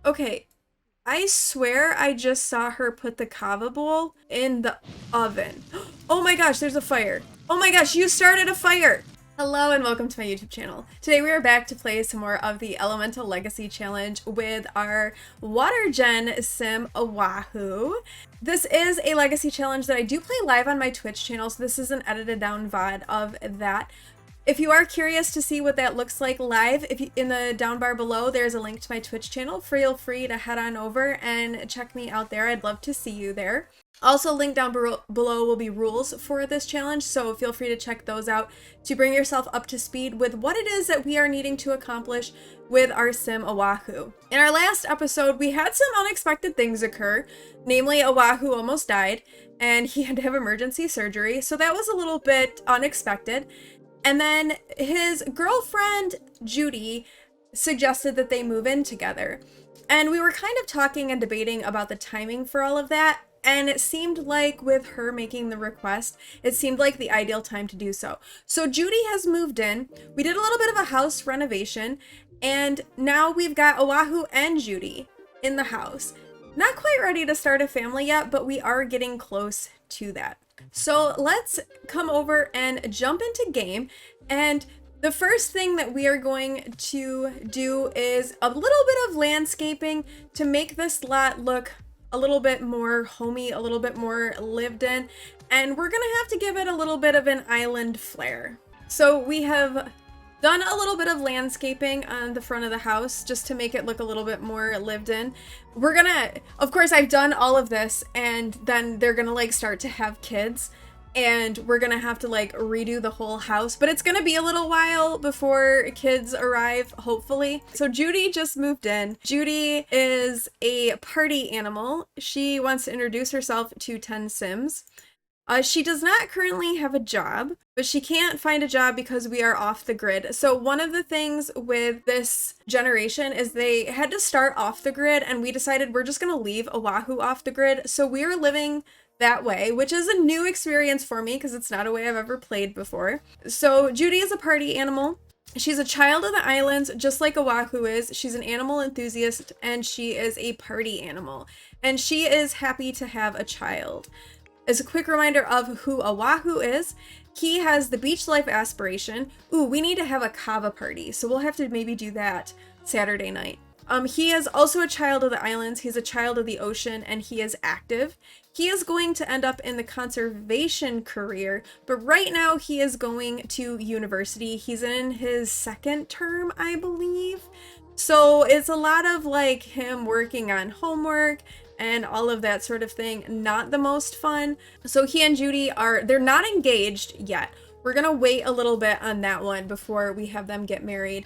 Okay, I swear I just saw her put the kava bowl in the oven. Oh my gosh, there's a fire. Oh my gosh, you started a fire! Hello and welcome to my YouTube channel. Today we are back to play some more of the Elemental Legacy Challenge with our Water Gen sim, Oahu. This is a Legacy Challenge that I do play live on my Twitch channel, so this is an edited down VOD of that. If you are curious to see what that looks like live, in the down bar below, there's a link to my Twitch channel. Feel free to head on over and check me out there. I'd love to see you there. Also, linked down below will be rules for this challenge, so feel free to check those out to bring yourself up to speed with what it is that we are needing to accomplish with our sim Oahu. In our last episode, we had some unexpected things occur, namely Oahu almost died, and he had to have emergency surgery, so that was a little bit unexpected. And then his girlfriend, Judy, suggested that they move in together. And we were kind of talking and debating about the timing for all of that. And it seemed like with her making the request, it seemed like the ideal time to do so. So Judy has moved in. We did a little bit of a house renovation. And now we've got Oahu and Judy in the house. Not quite ready to start a family yet, but we are getting close to that. So let's come over and jump into game, and the first thing that we are going to do is a little bit of landscaping to make this lot look a little bit more homey, a little bit more lived in, and we're gonna have to give it a little bit of an island flair. So we have done a little bit of landscaping on the front of the house just to make it look a little bit more lived in. We're gonna, of course, I've done all of this, and then they're gonna like start to have kids, and we're gonna have to like redo the whole house, but it's gonna be a little while before kids arrive, hopefully. So Judy just moved in. Judy is a party animal. She wants to introduce herself to 10 Sims. She does not currently have a job, but she can't find a job because we are off the grid. So one of the things with this generation is they had to start off the grid, and we decided we're just going to leave Oahu off the grid. So we're living that way, which is a new experience for me because it's not a way I've ever played before. So Judy is a party animal. She's a child of the islands, just like Oahu is. She's an animal enthusiast, and she is a party animal. And she is happy to have a child. As a quick reminder of who Oahu is, he has the beach life aspiration. Ooh, we need to have a Kava party, so we'll have to maybe do that Saturday night. He is also a child of the islands. He's a child of the ocean, and he is active. He is going to end up in the conservation career, but right now he is going to university. He's in his second term, I believe. So it's a lot of like him working on homework and all of that sort of thing. Not the most fun. So he and Judy they're not engaged yet. We're gonna wait a little bit on that one before we have them get married.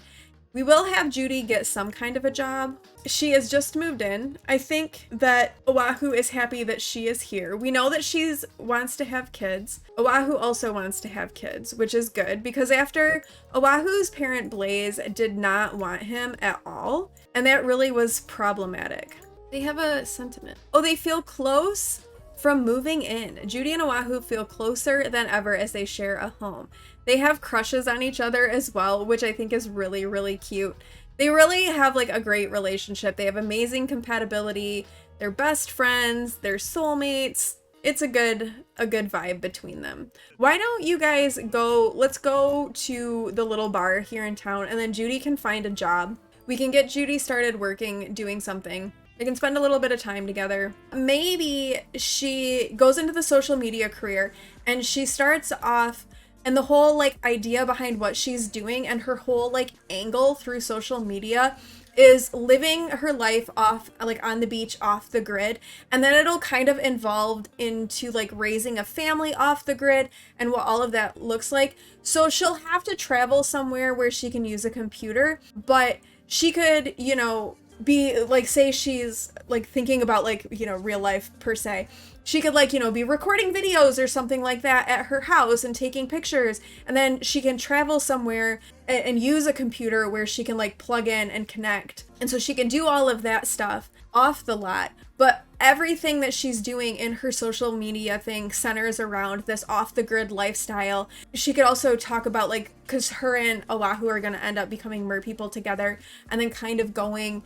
We will have Judy get some kind of a job. She has just moved in. I think that Oahu is happy that she is here. We know that she wants to have kids. Oahu also wants to have kids, which is good because after Oahu's parent Blaze did not want him at all, and that really was problematic. They have a sentiment. Oh, they feel close from moving in. Judy and Oahu feel closer than ever as they share a home. They have crushes on each other as well, which I think is really, really cute. They really have like a great relationship. They have amazing compatibility. They're best friends. They're soulmates. It's a good vibe between them. Why don't you guys let's go to the little bar here in town, and then Judy can find a job. We can get Judy started working, doing something. They can spend a little bit of time together. Maybe she goes into the social media career and she starts off, and the whole like idea behind what she's doing and her whole like angle through social media is living her life off, like on the beach, off the grid. And then it'll kind of evolve into like raising a family off the grid and what all of that looks like. So she'll have to travel somewhere where she can use a computer, but she could, you know, be like, say she's like thinking about like, you know, real life per se. She could like, you know, be recording videos or something like that at her house and taking pictures, and then she can travel somewhere and use a computer where she can like plug in and connect. And so she can do all of that stuff off the lot, but everything that she's doing in her social media thing centers around this off the grid lifestyle. She could also talk about like, because her and Oahu are going to end up becoming mer people together, and then kind of going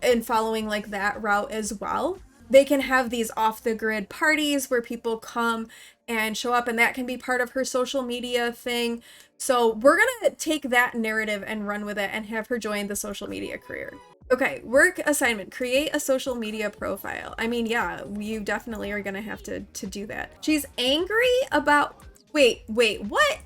and following like that route as well. They can have these off the grid parties where people come and show up, and that can be part of her social media thing. So we're gonna take that narrative and run with it and have her join the social media career. Okay, work assignment, create a social media profile. I mean, yeah, you definitely are gonna have to do that. She's angry about, wait, what?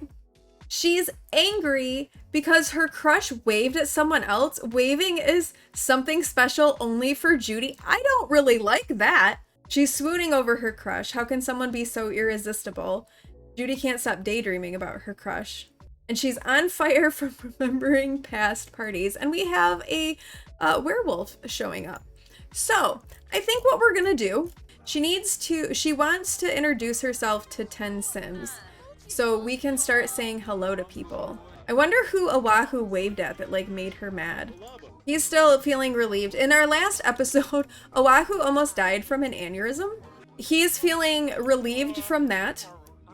She's angry because her crush waved at someone else. Waving is something special only for Judy. I don't really like that. She's swooning over her crush. How can someone be so irresistible? Judy can't stop daydreaming about her crush. And she's on fire from remembering past parties. And we have a werewolf showing up. So I think what we're gonna do, she wants to introduce herself to 10 Sims. So we can start saying hello to people. I wonder who Oahu waved at that like made her mad. He's still feeling relieved. In our last episode, Oahu almost died from an aneurysm. He's feeling relieved from that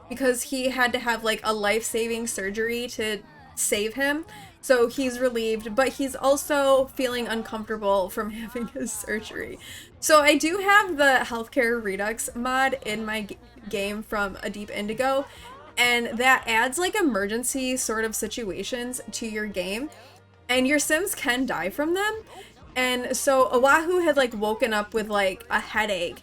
because he had to have like a life-saving surgery to save him. So he's relieved, but he's also feeling uncomfortable from having his surgery. So I do have the healthcare redux mod in my game from A Deep Indigo, and that adds like emergency sort of situations to your game, and your Sims can die from them. And so Oahu had like woken up with like a headache,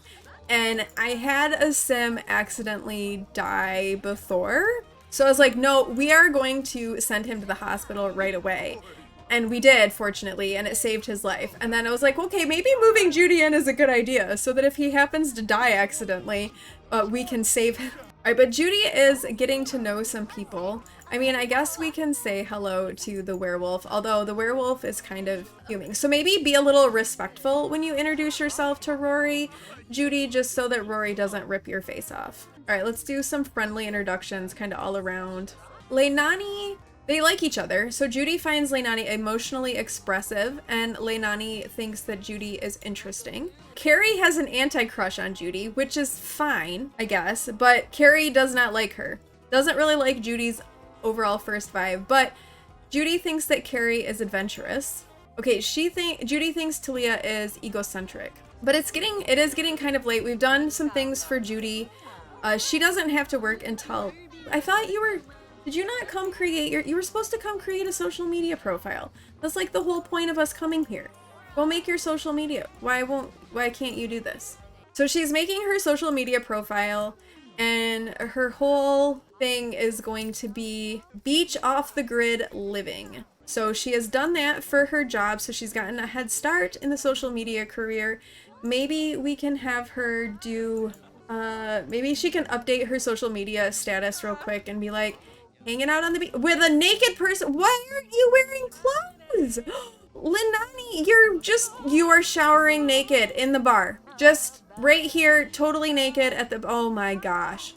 and I had a Sim accidentally die before. So I was like, no, we are going to send him to the hospital right away. And we did, fortunately, and it saved his life. And then I was like, okay, maybe moving Judy in is a good idea so that if he happens to die accidentally, we can save him. All right, but Judy is getting to know some people. I mean, I guess we can say hello to the werewolf, although the werewolf is kind of fuming. So maybe be a little respectful when you introduce yourself to Rory, Judy, just so that Rory doesn't rip your face off. All right, let's do some friendly introductions kind of all around. Leilani, they like each other. So Judy finds Leilani emotionally expressive, and Leilani thinks that Judy is interesting. Carrie has an anti-crush on Judy, which is fine, I guess, but Carrie does not like her. Doesn't really like Judy's overall first vibe, but Judy thinks that Carrie is adventurous. Okay, Judy thinks Talia is egocentric. But it is getting kind of late. We've done some things for Judy. She doesn't have to work until, I thought did you not come create you were supposed to come create a social media profile. That's like the whole point of us coming here. Go make your social media. Why can't you do this? So she's making her social media profile, and her whole thing is going to be beach off the grid living. So she has done that for her job, so she's gotten a head start in the social media career. Maybe we can have her do, maybe she can update her social media status real quick and be like, hanging out on the beach with a naked person. Why aren't you wearing clothes? Leilani, you are showering naked in the bar. Just right here, totally naked at the, oh my gosh.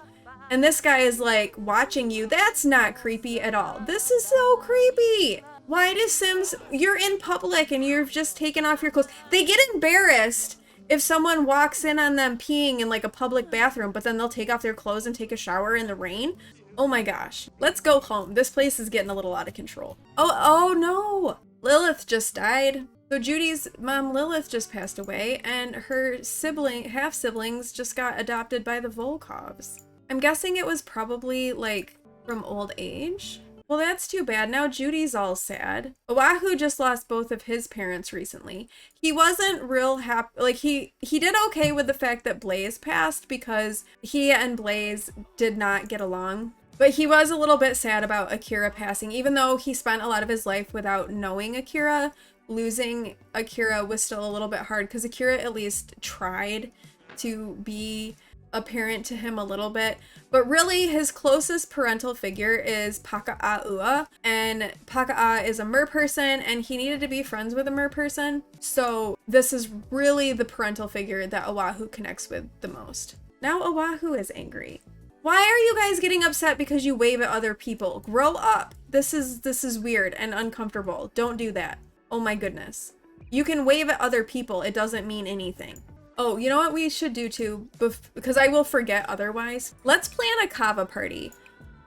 And this guy is like watching you. That's not creepy at all. This is so creepy. Why do Sims, you're in public and you've just taken off your clothes. They get embarrassed if someone walks in on them peeing in like a public bathroom, but then they'll take off their clothes and take a shower in the rain. Oh my gosh. Let's go home. This place is getting a little out of control. Oh no. Lilith just died. So Judy's mom Lilith just passed away, and her half-siblings just got adopted by the Volkovs. I'm guessing it was probably like from old age. Well, that's too bad. Now Judy's all sad. Oahu just lost both of his parents recently. He wasn't real happy. Like he did okay with the fact that Blaze passed because he and Blaze did not get along. But he was a little bit sad about Akira passing, even though he spent a lot of his life without knowing Akira. Losing Akira was still a little bit hard because Akira at least tried to be a parent to him a little bit. But really, his closest parental figure is Paka'aua, and Paka'a is a mer person, and he needed to be friends with a mer person. So this is really the parental figure that Oahu connects with the most. Now Oahu is angry. Why are you guys getting upset because you wave at other people? Grow up. This is weird and uncomfortable. Don't do that. Oh my goodness. You can wave at other people. It doesn't mean anything. Oh, you know what we should do too? Because I will forget otherwise. Let's plan a Kava party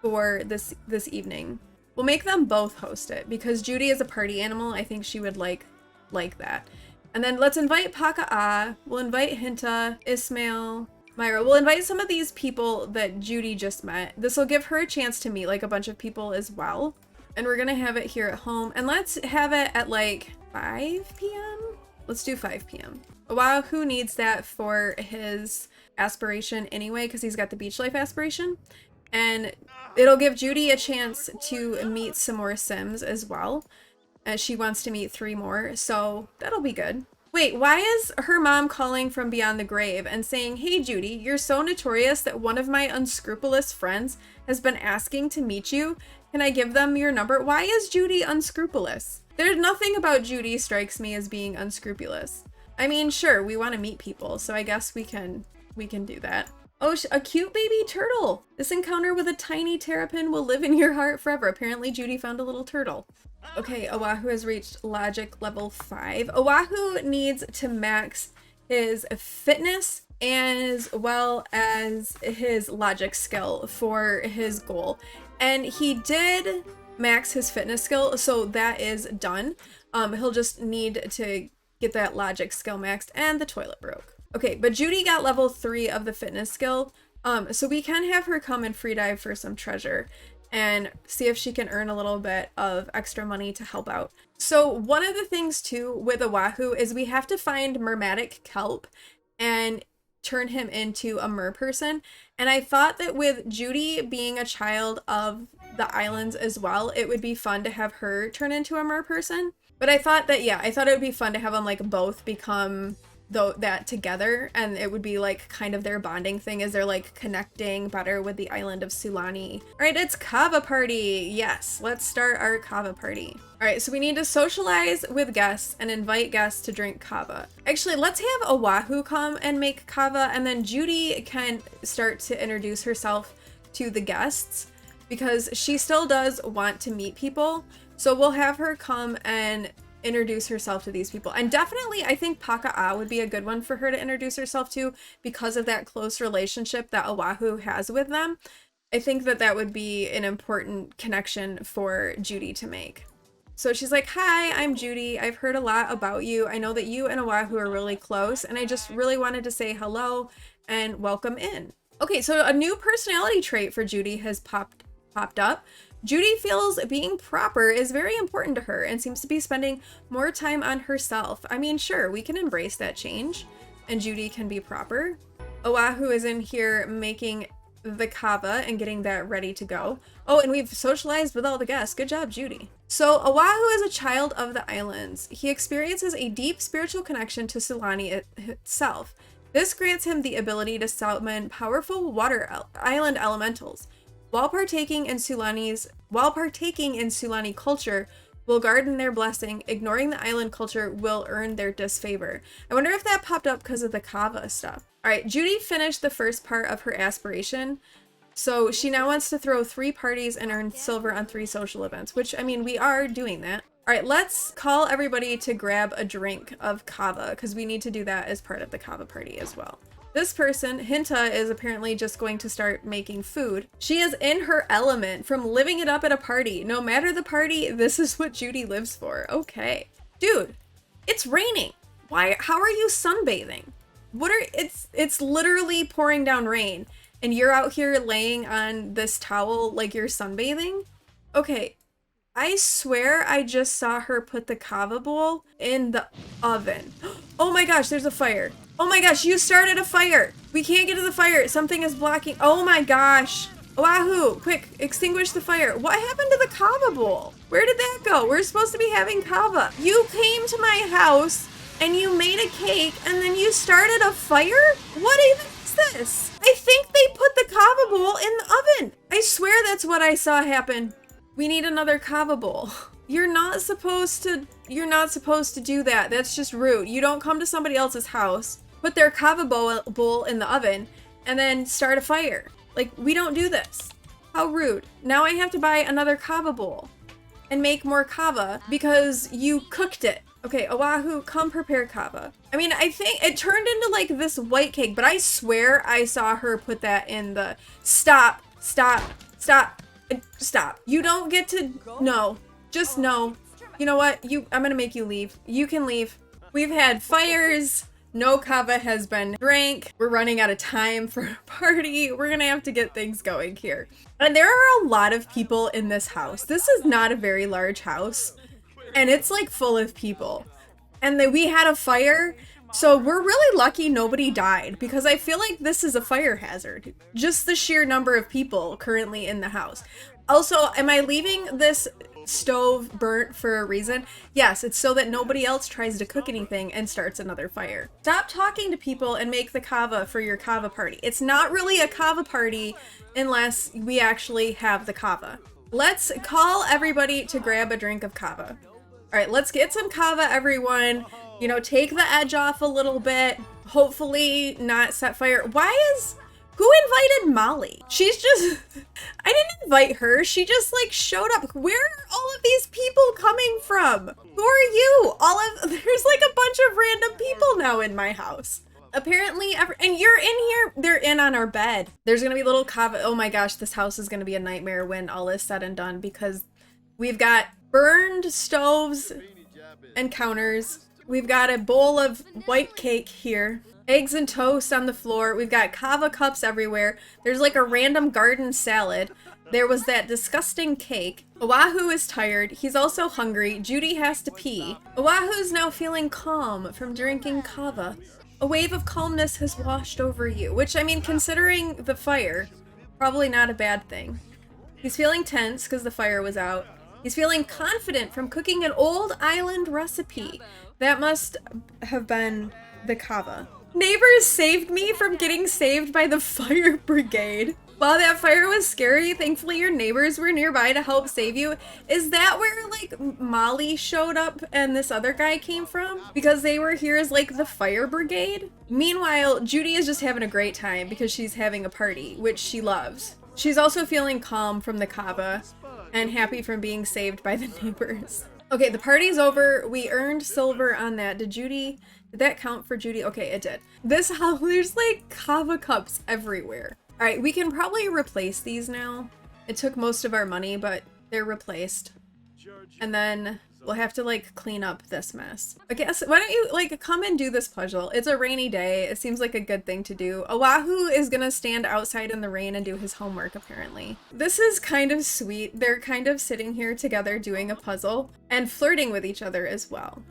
for this evening. We'll make them both host it because Judy is a party animal. I think she would like that. And then let's invite Paka'a. We'll invite Hinta, Ismail, Myra. We'll invite some of these people that Judy just met. This will give her a chance to meet like a bunch of people as well. And we're gonna have it here at home. And let's have it at like 5 p.m. Let's do 5 p.m. Oahu needs that for his aspiration anyway, because he's got the beach life aspiration. And it'll give Judy a chance to meet some more Sims as well. She wants to meet 3 more, so that'll be good. Wait, why is her mom calling from beyond the grave and saying, "Hey Judy, you're so notorious that one of my unscrupulous friends has been asking to meet you. Can I give them your number?" Why is Judy unscrupulous? There's nothing about Judy strikes me as being unscrupulous. I mean, sure, we want to meet people, so I guess we can do that. Oh, a cute baby turtle. This encounter with a tiny terrapin will live in your heart forever. Apparently Judy found a little turtle. Okay, Oahu has reached logic level 5. Oahu needs to max his fitness as well as his logic skill for his goal. And he did max his fitness skill, so that is done. He'll just need to get that logic skill maxed, and the toilet broke. Okay, but Judy got level 3 of the fitness skill, so we can have her come and free dive for some treasure and see if she can earn a little bit of extra money to help out. So one of the things too with Oahu is we have to find Mermatic Kelp and turn him into a mer person. And I thought that with Judy being a child of the islands as well, it would be fun to have her turn into a mer person. But I thought that, yeah, I thought it would be fun to have them like both become that together, and it would be like kind of their bonding thing as they're like connecting better with the island of Sulani. All right, it's Kava party. Yes, let's start our Kava party. All right, so we need to socialize with guests and invite guests to drink Kava. Actually, let's have Oahu come and make Kava, and then Judy can start to introduce herself to the guests because she still does want to meet people. So we'll have her come and introduce herself to these people. And definitely I think Paka'a would be a good one for her to introduce herself to because of that close relationship that Oahu has with them. I think that that would be an important connection for Judy to make. So she's like, "Hi, I'm Judy. I've heard a lot about you. I know that you and Oahu are really close, and I just really wanted to say hello and welcome in." Okay, so a new personality trait for Judy has popped up. Judy feels being proper is very important to her and seems to be spending more time on herself. I mean, sure, we can embrace that change and Judy can be proper. Oahu is in here making the kava and getting that ready to go. Oh, and we've socialized with all the guests. Good job, Judy. So Oahu is a child of the islands. He experiences a deep spiritual connection to Sulani itself. This grants him the ability to summon powerful water island elementals. While partaking in Sulani culture will garden their blessing, ignoring the island culture will earn their disfavor. I wonder if that popped up because of the kava stuff. All right, Judy finished the first part of her aspiration. So she now wants to throw 3 parties and earn silver on 3 social events, which, I mean, we are doing that. All right, let's call everybody to grab a drink of kava because we need to do that as part of the kava party as well. This person, Hinta, is apparently just going to start making food. She is in her element from living it up at a party. No matter the party, this is what Judy lives for. Okay. Dude, it's raining. Why? How are you sunbathing? It's literally pouring down rain and you're out here laying on this towel like you're sunbathing? Okay. I swear I just saw her put the kava bowl in the oven. Oh my gosh, there's a fire. Oh my gosh, you started a fire. We can't get to the fire. Something is blocking. Oh my gosh. Oahu, quick, extinguish the fire. What happened to the kava bowl? Where did that go? We're supposed to be having kava. You came to my house and you made a cake and then you started a fire? What even is this? I think they put the kava bowl in the oven. I swear that's what I saw happen. We need another kava bowl. You're not supposed to do that. That's just rude. You don't come to somebody else's house, put their kava bowl in the oven, and then start a fire. Like, we don't do this. How rude. Now I have to buy another kava bowl and make more kava because you cooked it. Okay, Oahu, come prepare kava. I mean, I think it turned into like this white cake, but I swear I saw her put that in the... Stop. You don't get to... No. Just no. You know what? I'm gonna make you leave. You can leave. We've had fires. No kava has been drank. We're running out of time for a party. We're gonna have to get things going here. And there are a lot of people in this house. This is not a very large house. And it's like full of people. And then we had a fire. So we're really lucky nobody died because I feel like this is a fire hazard. Just the sheer number of people currently in the house. Also, am I leaving this stove burnt for a reason? Yes, it's so that nobody else tries to cook anything and starts another fire. Stop talking to people and make the kava for your kava party. It's not really a kava party unless we actually have the kava. Let's call everybody to grab a drink of kava. All right, let's get some kava, everyone. You know, take the edge off a little bit. Hopefully not set fire. Who invited Molly? She's just, I didn't invite her. She just like showed up. Where are all of these people coming from? Who are you? There's like a bunch of random people now in my house. Apparently, and you're in here. They're in on our bed. There's gonna be little kava. Oh my gosh, this house is gonna be a nightmare when all is said and done because we've got burned stoves and counters. We've got a bowl of white cake here. Eggs and toast on the floor. We've got kava cups everywhere. There's like a random garden salad. There was that disgusting cake. Oahu is tired. He's also hungry. Judy has to pee. Oahu's now feeling calm from drinking kava. A wave of calmness has washed over you, which, I mean, considering the fire, probably not a bad thing. He's feeling tense because the fire was out. He's feeling confident from cooking an old island recipe. That must have been the kava. Neighbors saved me from getting saved by the fire brigade. While that fire was scary, thankfully your neighbors were nearby to help save you. Is that where like Molly showed up and this other guy came from? Because they were here as like the fire brigade? Meanwhile, Judy is just having a great time because she's having a party, which she loves. She's also feeling calm from the kava and happy from being saved by the neighbors. Okay, the party's over. We earned silver on that. Did that count for Judy? Okay, it did. This house, there's like kava cups everywhere. All right, we can probably replace these now. It took most of our money, but they're replaced. And then we'll have to like clean up this mess. I guess, why don't you like come and do this puzzle? It's a rainy day. It seems like a good thing to do. Oahu is gonna stand outside in the rain and do his homework apparently. This is kind of sweet. They're kind of sitting here together doing a puzzle and flirting with each other as well.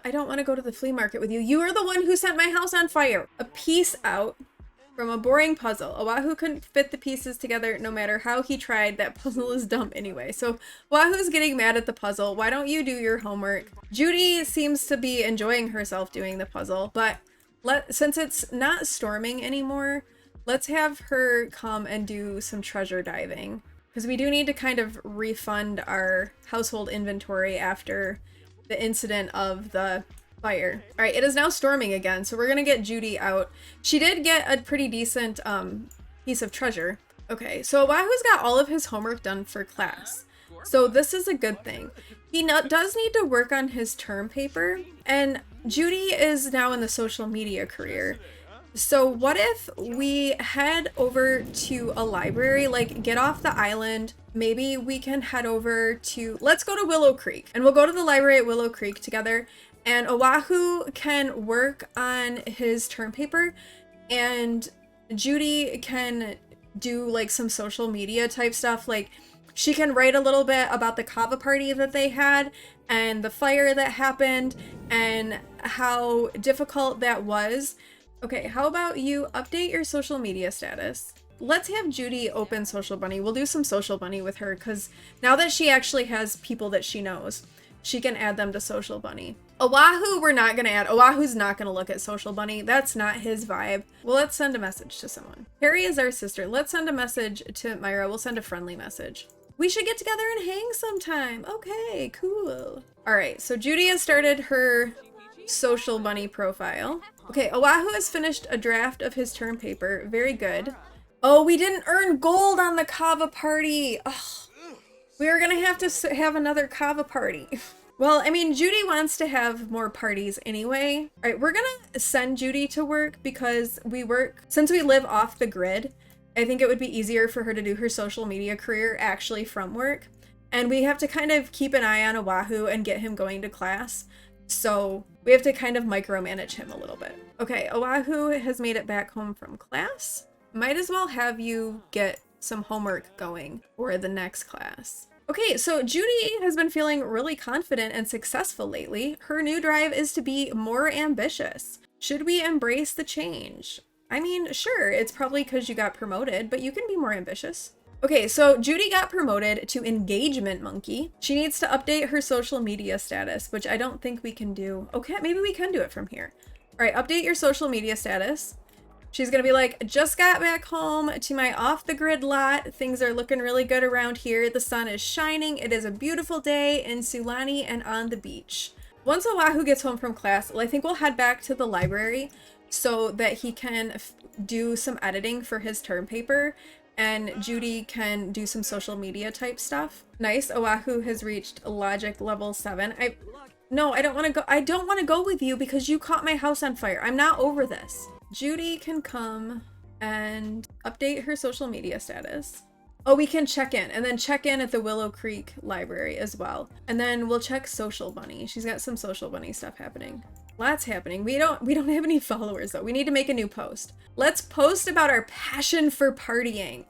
I don't want to go to the flea market with you. You are the one who set my house on fire. A piece out from a boring puzzle. Oahu couldn't fit the pieces together no matter how he tried. That puzzle is dumb anyway. So Oahu's getting mad at the puzzle. Why don't you do your homework? Judy seems to be enjoying herself doing the puzzle, but since it's not storming anymore, let's have her come and do some treasure diving because we do need to kind of refund our household inventory after the incident of the fire. All right, it is now storming again, so we're gonna get Judy out. She did get a pretty decent piece of treasure. Okay, so Oahu's got all of his homework done for class, so this is a good thing. He does need to work on his term paper, and Judy is now in the social media career. So what if we head over to a library, like get off the island, maybe we can head over to, let's go to Willow Creek, and we'll go to the library at Willow Creek together, and Oahu can work on his term paper, and Judy can do like some social media type stuff, like she can write a little bit about the kava party that they had, and the fire that happened, and how difficult that was. Okay, how about you update your social media status? Let's have Judy open Social Bunny. We'll do some Social Bunny with her because now that she actually has people that she knows, she can add them to Social Bunny. Oahu, we're not gonna add. Oahu's not gonna look at Social Bunny. That's not his vibe. Well, let's send a message to someone. Harry is our sister. Let's send a message to Myra. We'll send a friendly message. We should get together and hang sometime. Okay, cool. All right, so Judy has started her Social Bunny profile. Okay, Oahu has finished a draft of his term paper. Very good. Oh, we didn't earn gold on the kava party. Ugh. We were gonna have to have another kava party. Well, I mean, Judy wants to have more parties anyway. All right, we're gonna send Judy to work because since we live off the grid, I think it would be easier for her to do her social media career actually from work. And we have to kind of keep an eye on Oahu and get him going to class. So We have to kind of micromanage him a little bit. Okay, Oahu has made it back home from class. Might as well have you get some homework going for the next class. Okay, so Judy has been feeling really confident and successful lately. Her new drive is to be more ambitious. Should we embrace the change? I mean, sure, it's probably because you got promoted, but you can be more ambitious. Okay, so Judy got promoted to engagement monkey. She needs to update her social media status, which I don't think we can do. Okay, maybe we can do it from here. All right, update your social media status. She's gonna be like, just got back home to my off-the-grid lot. Things are looking really good around here. The sun is shining. It is a beautiful day in Sulani and on the beach. Once Oahu gets home from class, I think we'll head back to the library so that he can do some editing for his term paper, and Judy can do some social media type stuff. Nice, Oahu has reached logic level 7. No, I don't want to go. I don't want to go with you because you caught my house on fire. I'm not over this. Judy can come and update her social media status. Oh, we can check in and then check in at the Willow Creek Library as well. And then we'll check Social Bunny. She's got some Social Bunny stuff happening. Lots happening. We don't have any followers though. We need to make a new post. Let's post about our passion for partying.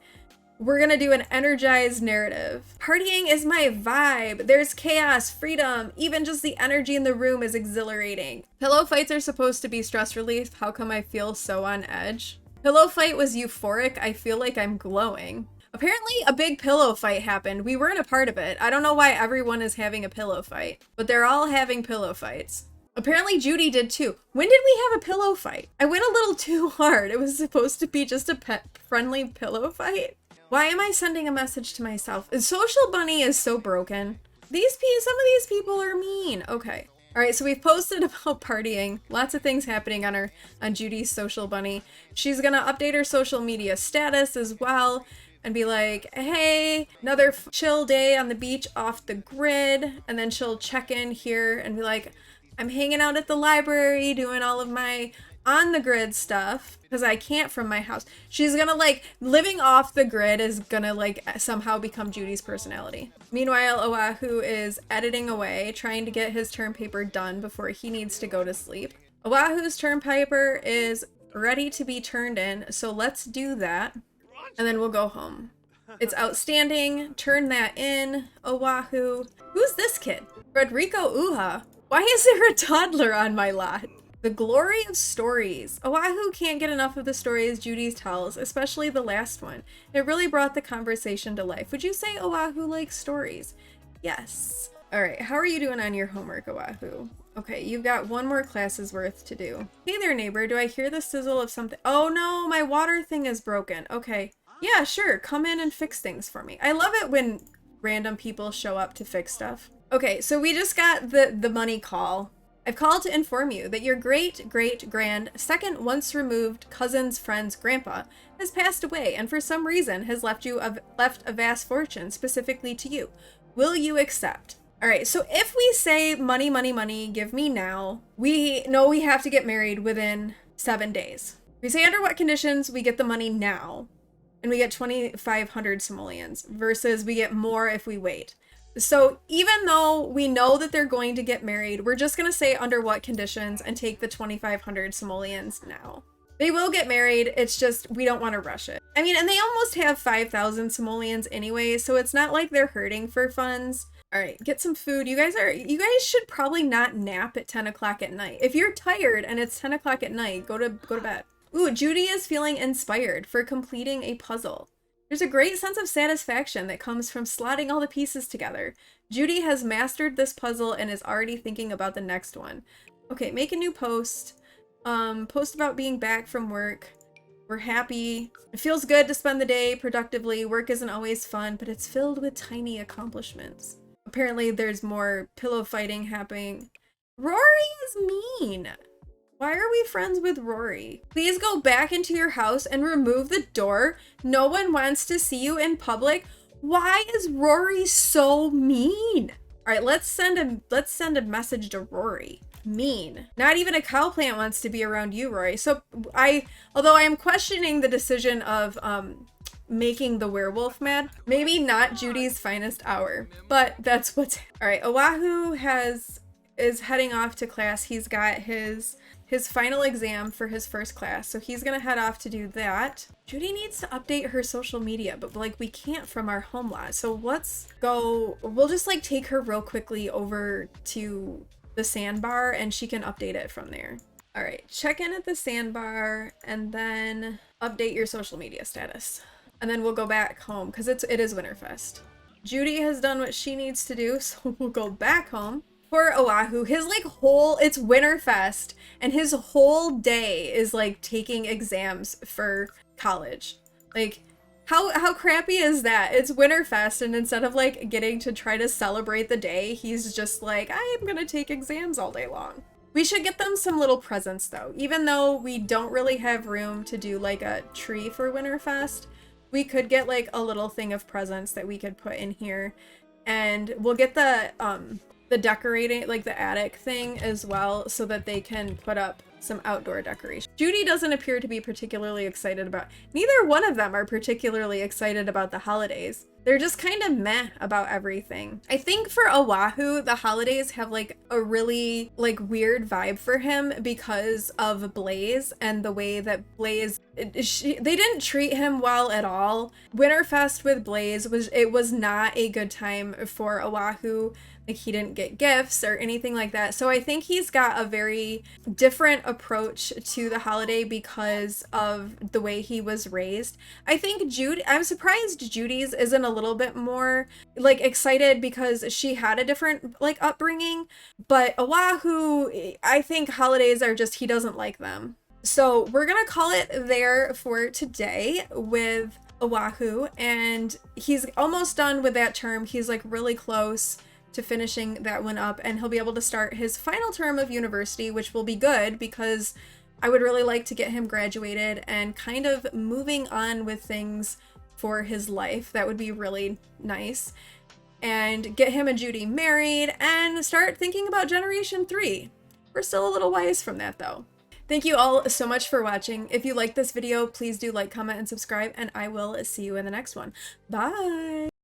We're gonna do an energized narrative. Partying is my vibe. There's chaos, freedom, even just the energy in the room is exhilarating. Pillow fights are supposed to be stress relief. How come I feel so on edge? Pillow fight was euphoric. I feel like I'm glowing. Apparently a big pillow fight happened. We weren't a part of it. I don't know why everyone is having a pillow fight, but they're all having pillow fights. Apparently Judy did too. When did we have a pillow fight? I went a little too hard. It was supposed to be just a pet-friendly pillow fight. Why am I sending a message to myself? Social Bunny is so broken. Some of these people are mean. Okay. All right, so we've posted about partying. Lots of things happening on Judy's Social Bunny. She's gonna update her social media status as well and be like, hey, another chill day on the beach off the grid. And then she'll check in here and be like, I'm hanging out at the library doing all of my on the grid stuff because I can't from my house. She's gonna living off the grid is gonna somehow become Judy's personality. Meanwhile, Oahu is editing away, trying to get his term paper done before he needs to go to sleep. Oahu's term paper is ready to be turned in, so let's do that and then we'll go home. It's outstanding. Turn that in, Oahu. Who's this kid? Frederico Uha. Why is there a toddler on my lot? The glory of stories. Oahu can't get enough of the stories Judy tells, especially the last one. It really brought the conversation to life. Would you say Oahu likes stories? Yes. All right, how are you doing on your homework, Oahu? Okay, you've got one more class's worth to do. Hey there, neighbor. Do I hear the sizzle of something? Oh no, my water thing is broken. Okay. Yeah, sure. Come in and fix things for me. I love it when random people show up to fix stuff. Okay, so we just got the money call. I've called to inform you that your great-great-grand second once removed cousin's friend's grandpa has passed away and for some reason has left a vast fortune specifically to you. Will you accept? All right, so if we say money, money, money, give me now, we know we have to get married within 7 days. We say under what conditions we get the money now and we get 2,500 simoleons versus we get more if we wait. So even though we know that they're going to get married, we're just going to say under what conditions and take the 2,500 simoleons now. They will get married. It's just we don't want to rush it. I mean, and they almost have 5,000 simoleons anyway, so it's not like they're hurting for funds. All right, get some food. You guys should probably not nap at 10 o'clock at night. If you're tired and it's 10 o'clock at night, go to bed. Ooh, Judy is feeling inspired for completing a puzzle. There's a great sense of satisfaction that comes from slotting all the pieces together. Judy has mastered this puzzle and is already thinking about the next one. Okay, make a new post. Post about being back from work. We're happy. It feels good to spend the day productively. Work isn't always fun, but it's filled with tiny accomplishments. Apparently there's more pillow fighting happening. Rory is mean. Why are we friends with Rory? Please go back into your house and remove the door. No one wants to see you in public. Why is Rory so mean? All right, let's send a message to Rory. Mean. Not even a cow plant wants to be around you, Rory. So although I am questioning the decision of making the werewolf mad, maybe not Judy's finest hour, but that's what's. All right, Oahu has is heading off to class. He's got his final exam for his first class, so he's gonna head off to do that. Judy needs to update her social media, but like we can't from our home lot. So let's go, we'll just like take her real quickly over to the sandbar and she can update it from there. All right, check in at the sandbar and then update your social media status. And then we'll go back home because it is Winterfest. Judy has done what she needs to do, so we'll go back home. Poor Oahu, his like it's Winterfest and his whole day is like taking exams for college. Like how crappy is that? It's Winterfest and instead of like getting to try to celebrate the day, he's just like, I am gonna take exams all day long. We should get them some little presents though. Even though we don't really have room to do like a tree for Winterfest, we could get like a little thing of presents that we could put in here, and we'll get the decorating, like the attic thing as well, so that they can put up some outdoor decoration. Judy doesn't appear to be particularly excited about, neither one of them are particularly excited about the holidays. They're just kind of meh about everything. I think for Oahu, the holidays have like a really like weird vibe for him because of Blaze and the way that Blaze, they didn't treat him well at all. Winterfest with Blaze was not a good time for Oahu. Like he didn't get gifts or anything like that. So I think he's got a very different approach to the holiday because of the way he was raised. I think I'm surprised Judy's isn't a little bit more like excited because she had a different like upbringing. But Oahu, I think holidays are just, he doesn't like them. So we're gonna call it there for today with Oahu, and he's almost done with that term. He's like really close to finishing that one up, and he'll be able to start his final term of university, which will be good because I would really like to get him graduated and kind of moving on with things for his life. That would be really nice. And get him and Judy married and start thinking about Generation 3. We're still a little ways from that though. Thank you all so much for watching. If you like this video, please do like, comment, and subscribe, and I will see you in the next one. Bye!